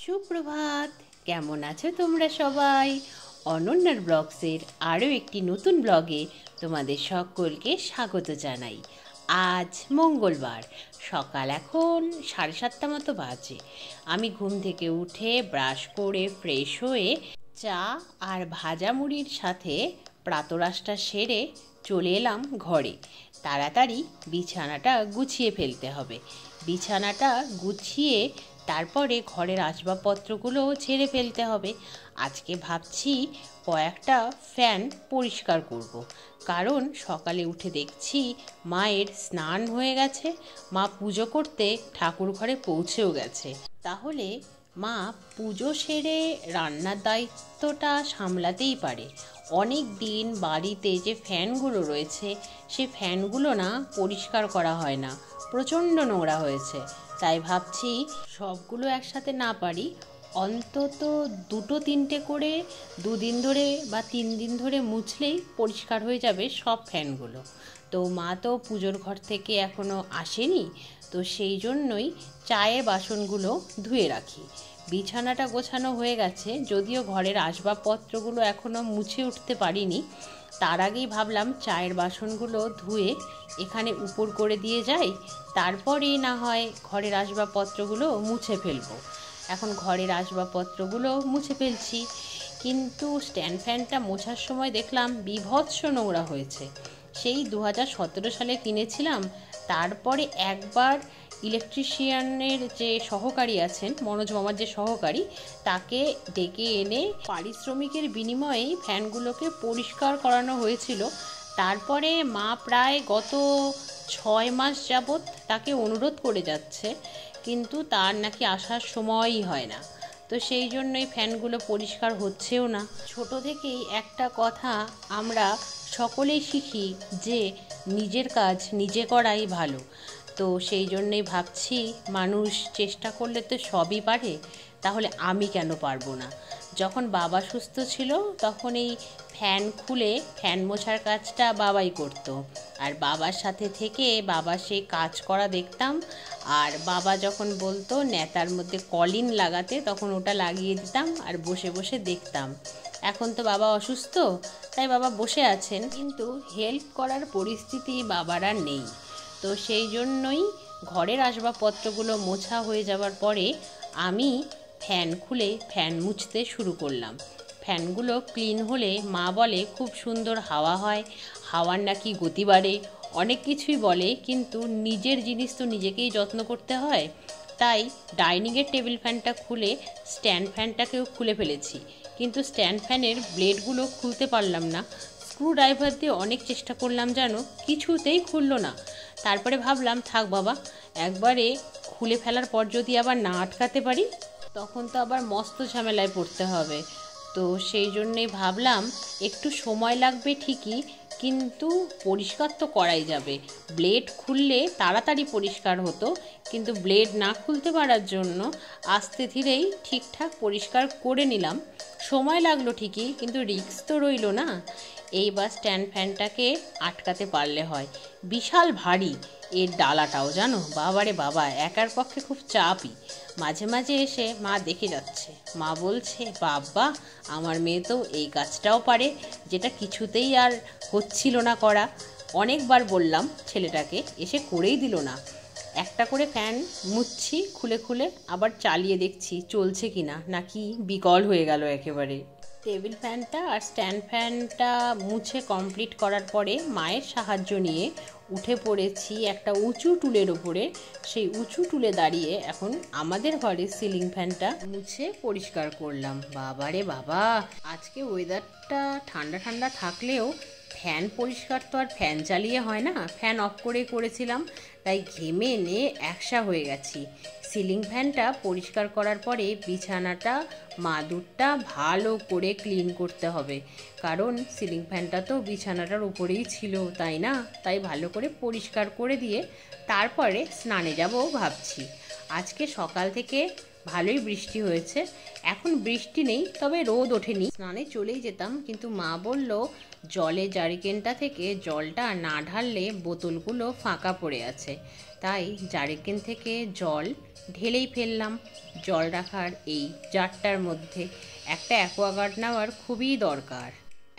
সুপ্রভাত, কেমন আছো তোমরা সবাই? অনন্যার ব্লগসের আরও একটি নতুন ব্লগে তোমাদের সকলকে স্বাগত জানাই। আজ মঙ্গলবার, সকাল এখন 7:30 মতো বাজে। আমি ঘুম থেকে উঠে ব্রাশ করে ফ্রেশ হয়ে চা আর ভাজা মুড়ির সাথে প্রাতরাশটা সেরে চলে এলাম ঘরে। তাড়াতাড়ি বিছানাটা গুছিয়ে ফেলতে হবে। বিছানাটা গুছিয়ে তারপরে ঘরের আসবাবপত্রগুলো ঝেড়ে ফেলতে হবে। আজকে ভাবছি কয়েকটা ফ্যান পরিষ্কার করব। কারণ সকালে উঠে দেখছি মায়ের স্নান হয়ে গেছে, মা পুজো করতে ঠাকুর ঘরে পৌঁছেও গেছে। তাহলে মা পুজো সেরে রান্নার দায়িত্বটা সামলাতেই পারে। অনেক দিন বাড়িতে যে ফ্যানগুলো রয়েছে সে ফ্যানগুলো না পরিষ্কার করা হয় না, প্রচণ্ড নোংরা হয়েছে। তাই ভাবছি সবগুলো একসাথে না পারি, অন্তত 2-3টে করে 2 দিন ধরে বা 3 দিন ধরে মুছলেই পরিষ্কার হয়ে যাবে সব ফ্যানগুলো। তো মা তো পুজোর ঘর থেকে এখনও আসেনি, তো সেই জন্যই চায়ের বাসনগুলো ধুয়ে রাখি। বিছানাটা গোছানো হয়ে গেছে, যদিও ঘরের আসবাবপত্রগুলো এখনও মুছে উঠতে পারিনি। তার আগেই ভাবলাম চায়ের বাসনগুলো ধুয়ে এখানে উপর করে দিয়ে যাই, তারপরেই না হয় ঘরের আসবাবপত্রগুলো মুছে ফেলবো। এখন ঘরের আসবাবপত্রগুলো মুছে ফেলছি, কিন্তু স্ট্যান্ড ফ্যানটা মোছার সময় দেখলাম বীভৎস নোংরা হয়েছে। সেই 2017 সালে কিনেছিলাম। তারপরে একবার ইলেকট্রিশিয়ানের যে সহকারী আছেন, মনোজ মামার যে সহকারী, তাকে ডেকে এনে পারিশ্রমিকের বিনিময়ে ফ্যানগুলোকে পরিষ্কার করানো হয়েছিল। তারপরে মা প্রায় গত 6 মাস যাবৎ তাকে অনুরোধ করে যাচ্ছে, কিন্তু তার নাকি আসার সময়ই হয় না। তো সেই জন্যই ফ্যানগুলো পরিষ্কার হচ্ছেও না। ছোট থেকেই একটা কথা আমরা সকলেই শিখি যে নিজের কাজ নিজে করাই ভালো। তো সেই জন্যই ভাবছি মানুষ চেষ্টা করলে তো সবই পারে, তাহলে আমি কেন পারবো না? যখন বাবা সুস্থ ছিল তখন এই ফ্যান খুলে ফ্যান মোছার কাজটা বাবাই করতো, আর বাবার সাথে থেকে বাবা সেই কাজ করা দেখতাম। আর বাবা যখন বলতো নেতার মধ্যে কলিন লাগাতে, তখন ওটা লাগিয়ে দিতাম আর বসে বসে দেখতাম। এখন তো বাবা অসুস্থ, তাই বাবা বসে আছেন, কিন্তু হেল্প করার পরিস্থিতি বাবার আর নেই। তো সেই জন্যই ঘরের আসবাবপত্রগুলো মোছা হয়ে যাওয়ার পরে আমি ফ্যান খুলে ফ্যান মুছতে শুরু করলাম। ফ্যানগুলো ক্লিন হলে মা বলে খুব সুন্দর হাওয়া হয়, হাওয়ার নাকি গতি বাড়ে, অনেক কিছুই বলে। কিন্তু নিজের জিনিস তো নিজেকেই যত্ন করতে হয়। তাই ডাইনিংয়ের টেবিল ফ্যানটা খুলে স্ট্যান্ড ফ্যানটাকেও খুলে ফেলেছি, কিন্তু স্ট্যান্ড ফ্যানের ব্লেডগুলো খুলতে পারলাম না। স্ক্রু ড্রাইভার দিয়ে অনেক চেষ্টা করলাম, জানো, কিছুতেই খুললো না। তারপরে ভাবলাম থাক বাবা, একবারে খুলে ফেলার পর যদি আবার না আটকাতে পারি তখন তো আবার মস্ত ঝামেলায় পড়তে হবে। তো সেই জন্যেই ভাবলাম একটু সময় লাগবে ঠিকই, কিন্তু পরিষ্কার তো করাই যাবে। ব্লেড খুললে তাড়াতাড়ি পরিষ্কার হতো, কিন্তু ব্লেড না খুলতে পারার জন্য আস্তে ধীরেই ঠিকঠাক পরিষ্কার করে নিলাম। সময় লাগলো ঠিকই, কিন্তু রিস্ক তো রইল না। এইবার স্ট্যান্ড ফ্যানটাকে আটকাতে পারলে হয়। বিশাল ভারী এর ডালাটাও, জানো, বাবারে বাবা, একার পক্ষে খুব চাপই। মাঝে মাঝে এসে মা দেখে যাচ্ছে, মা বলছে বাবা আমার মেয়ে তো এই কাজটাও পারে, যেটা কিছুতেই আর হচ্ছিল না করা। অনেকবার বললাম ছেলেটাকে, এসে করেই দিল না। একটা করে ফ্যান মুছছি খুলে খুলে, আবার চালিয়ে দেখছি চলছে কিনা, নাকি বিকল হয়ে গেল একেবারে। টেবিল ফ্যানটা আর স্ট্যান্ড ফ্যানটা মুছে কমপ্লিট করার পরে মায়ের সাহায্য নিয়ে উঠে পড়েছি একটা উঁচু টুলের ওপরে। সেই উঁচু টুলে দাঁড়িয়ে এখন আমাদের ঘরের সিলিং ফ্যানটা মুছে পরিষ্কার করলাম। বাবারে বাবা, আজকে ওয়েদারটা ঠান্ডা ঠান্ডা থাকলেও ফ্যান পরিষ্কার তো আর ফ্যান চালিয়ে হয় না, ফ্যান অফ করে করেছিলাম, তাই ঘেমে নিয়ে একসা হয়ে গেছি। সিলিং ফ্যানটা পরিষ্কার করার পরে বিছানাটা মাদুরটা ভালো করে ক্লিন করতে হবে, কারণ সিলিং ফ্যানটা তো বিছানাটার উপরেই ছিল, তাই না? তাই ভালো করে পরিষ্কার করে দিয়ে তারপরে স্নানে যাব ভাবছি। আজকে সকাল থেকে ভালোই বৃষ্টি হয়েছে। এখন বৃষ্টি নেই, তবে রোদ ওঠেনি। স্নানে চলেই যেতাম, কিন্তু মা বলল জলে জারিকেনটা থেকে জলটা না ঢাললে বোতলগুলো ফাঁকা পড়ে আছে। তাই জারিকেন থেকে জল ঢেলেই ফেললাম। জল রাখার এই জারটার মধ্যে একটা অ্যাকোয়াগার্ড নেওয়ার খুবই দরকার।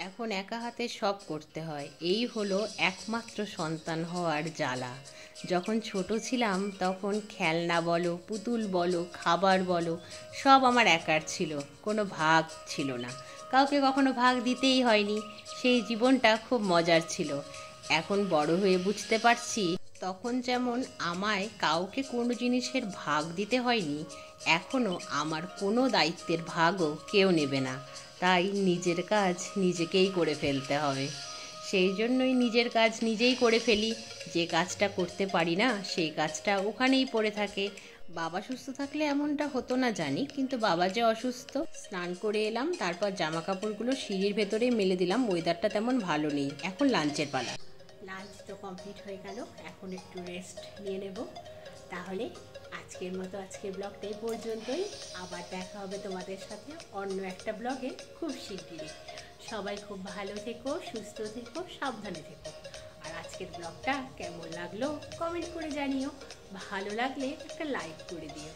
এখন একা হাতে সব করতে হয়, এই হলো একমাত্র সন্তান হওয়ার জ্বালা। যখন ছোট ছিলাম তখন খেলনা বলো, পুতুল বলো, খাবার বলো, সব আমার একার ছিল, কোনো ভাগ ছিল না। কাউকে কখনো ভাগ দিতেই হয়নি। সেই জীবনটা খুব মজার ছিল। এখন বড় হয়ে বুঝতে পারছি, তখন যেমন আমায় কাউকে কোনো জিনিসের ভাগ দিতে হয়নি, এখনও আমার কোনো দায়িত্বের ভাগও কেউ নেবে না। তাই নিজের কাজ নিজেকেই করে ফেলতে হবে। সেই জন্যই নিজের কাজ নিজেই করে ফেলি। যে কাজটা করতে পারি না সেই কাজটা ওখানেই পড়ে থাকে। বাবা সুস্থ থাকলে এমনটা হতো না জানি, কিন্তু বাবা যে অসুস্থ। স্নান করে এলাম, তারপর জামা কাপড়গুলো সিঁড়ির ভেতরে মেলে দিলাম। ওয়েদারটা তেমন ভালো নেই। এখন লাঞ্চের পালা। লাঞ্চ তো কমপ্লিট হয়ে গেল, এখন একটু রেস্ট নিয়ে নেব। তাহলে আজকের মতো আজকের ব্লগটা এই পর্যন্তই। আবার দেখা হবে তোমাদের সাথে অন্য একটা ব্লগে খুব শিগগিরই। সবাই খুব ভালো থেকো, সুস্থ থেকো, সাবধানে থেকো। আর আজকের ব্লগটা কেমন লাগলো কমেন্ট করে জানিও। ভালো লাগলে একটা লাইক করে দিও।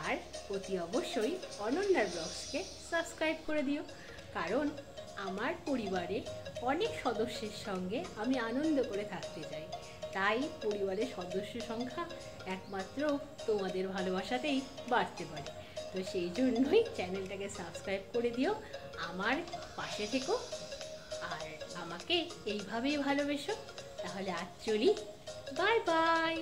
আর অতি অবশ্যই অনন্যার ব্লগসকে সাবস্ক্রাইব করে দিও, কারণ আমার পরিবারে অনেক সদস্যের সঙ্গে আমি আনন্দ করে থাকতে চাই। তাই পরিবারের সদস্য সংখ্যা একমাত্র তোমাদের ভালোবাসাতেই বাড়তে পারে। তো সেই জন্যই চ্যানেলটাকে সাবস্ক্রাইব করে দিও, আমার পাশে থেকো, আর আমাকে এইভাবেই ভালোবেসো। তাহলে আজ চলি, বাই বাই।